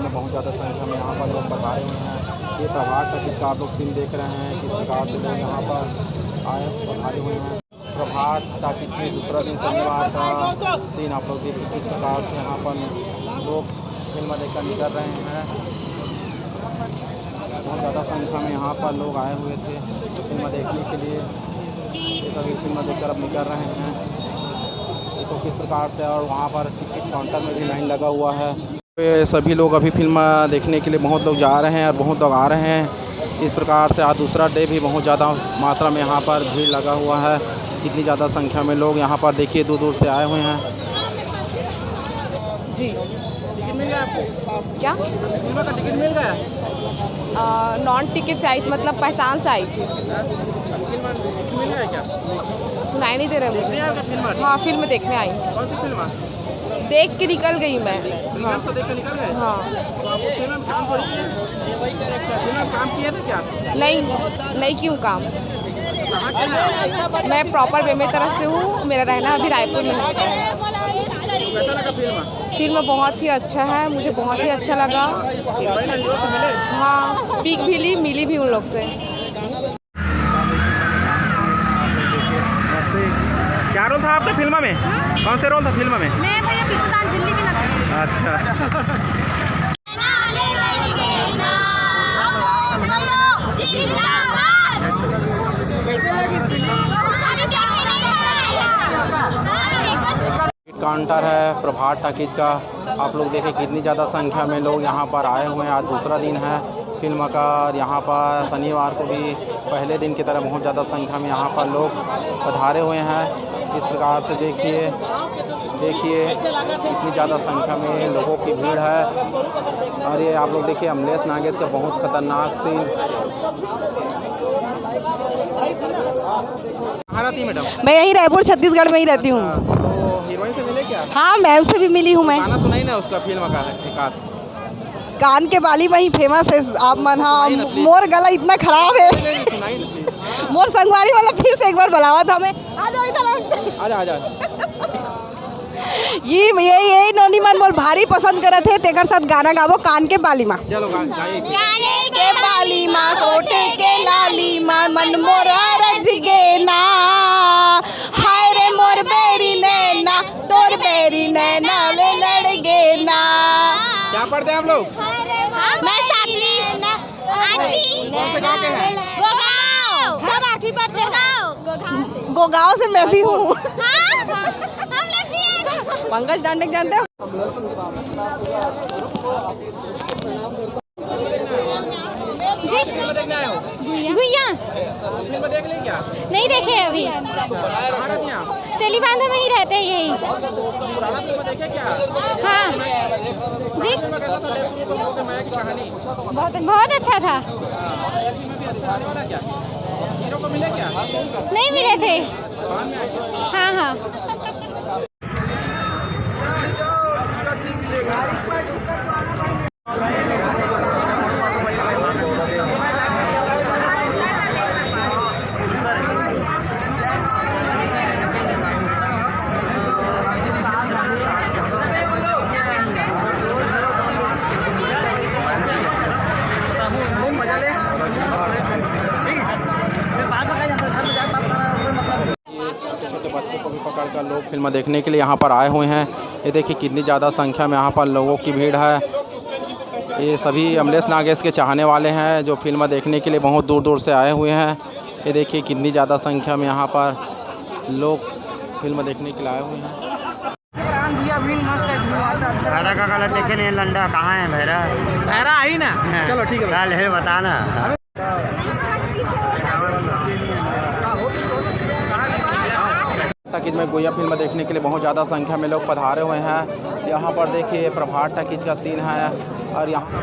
में बहुत ज़्यादा संख्या में यहाँ पर लोग पधारे हुए हैं। ये प्रभात टॉकीज का आप लोग सीन देख रहे हैं, किस प्रकार से लोग यहाँ पर आए पधारे हुए हैं। प्रभात टॉकीज में दूसरा दिन शनिवार का सीन आप लोग देखिए, किस प्रकार से यहाँ पर लोग फिल्म देखकर निकल रहे हैं। बहुत ज़्यादा संख्या में यहाँ पर लोग आए हुए थे फिल्म देखने के लिए। ये सभी फिल्म देखकर अब निकल रहे हैं, तो किस प्रकार से। और वहाँ पर टिकट काउंटर में भी लाइन लगा हुआ है। ये सभी लोग अभी फिल्म देखने के लिए बहुत लोग जा रहे हैं और बहुत लोग आ रहे हैं। इस प्रकार से आज दूसरा डे भी बहुत ज़्यादा मात्रा में यहाँ पर भीड़ लगा हुआ है। कितनी ज़्यादा संख्या में लोग यहाँ पर देखिए दूर दूर से आए हुए हैं। जी टिकट मिल गया आपको? क्या फिल्म का टिकट मिल गया? नॉन टिकट से आई, मतलब पहचान से आई थी। फिल्म मिल गया क्या? सुनाई नहीं दे रहा मुझे। फिल्म? हाँ, फिल्म देखने आई। कौन सी फिल्म? देख के निकल गई मैं। फिल्म से देख कर निकल गए? हाँ। तो आप फिल्म में काम थोड़ी किए? फिल्म में काम किए थे क्या? नहीं क्यों काम। कहाँ के हैं? मैं प्रॉपर बेमेर तरफ से हूँ, मेरा रहना अभी रायपुर में है। कैसा लगा फिल्म? फिल्म बहुत ही अच्छा है, मुझे बहुत ही अच्छा लगा। हीरोइन हीरो से मिले? हाँ, पिक भी मिली भी उन लोग से। क्या रोल था आपका फिल्म में? कौन से रोल था फिल्म में? मैं भैया पीछेदार झिल्ली भी ना थी। अच्छा। काउंटर है प्रभात टॉकीज का। आप लोग देखें कितनी ज़्यादा संख्या में लोग यहाँ पर आए हुए हैं। आज दूसरा दिन है फिल्म का। यहाँ पर शनिवार को भी पहले दिन की तरह बहुत ज़्यादा संख्या में यहाँ पर लोग पधारे हुए हैं। इस प्रकार से देखिए कितनी ज़्यादा संख्या में लोगों की भीड़ है। और ये आप लोग देखिए अमलेश नागेश का बहुत खतरनाक सीन। कहाँ रहती मैडम? मैं यहीं रायपुर छत्तीसगढ़ में ही रहती हूँ। तो हीरोइन से मिले क्या? हाँ, मैम से भी मिली हूँ मैं। गाना सुनाई ना उसका फिल्म का है एक आध। कान के बाली में ही फेमस है आप मन। हाँ, मोर गला इतना खराब है। सुनाई ना प्लीज। मोर संगवारी वाला फिर से एक बार बुलावा था हमें। आ जाओ इधर। आजा। ये नोनी मन मोर भारी पसंद करत है, तेकर साथ गाना गावो कान के बाली माँ। चलो गाइए। कान के बाली माँ कोटे के लाली माँ मन मोर रज गे ना। हाय रे मोर बेरी नैना तोर बेरी नैना ले लड़ गे ना। क्या पढ़ते हैं आप लोग? मैं 7वीं 8वीं। कौन से गाँव के हैं? गोगांव। सब 8वीं पढ़ते हैं। गोगांव से मैं भी हूँ। हाँ, हम लोग भी हैं। पंकज डांडे जानते हो? जी फिल्म देखने आए हो? गुइया फिल्म देख लें क्या? नहीं देखे अभी। कहाँ रहती हैं आप? तेलीबांधा में ही रहते हैं यही। पुराना फिल्म देखे क्या? हाँ जी, फिल्म कैसा था? लेफ्ट बबू के माया की कहानी। बहुत अच्छा था। फिल्म भी अच्छा आने वाला क्या? हीरो को मिले क्या? नहीं मिले थे। बाद में आए। हाँ। छोटे बच्चे को भी पकड़कर लोग फिल्म देखने के लिए यहाँ पर आए हुए हैं। ये देखिए कितनी ज़्यादा संख्या में यहाँ पर लोगों की भीड़ है। ये सभी अमलेश नागेश के चाहने वाले हैं जो फिल्म देखने के लिए बहुत दूर दूर से आए हुए हैं। ये देखिए कितनी ज़्यादा संख्या में यहाँ पर लोग फिल्म देखने के लिए आए हुए हैं। भैरा का गलत देखे नहीं, लंडा कहाँ है भैरा आई ना। चलो ठीक है। कल है बताना। टॉकीज में गोया फिल्म देखने के लिए बहुत ज़्यादा संख्या में लोग पधारे हुए हैं। यहाँ पर देखिए प्रभात टॉकीज का सीन है। और यहाँ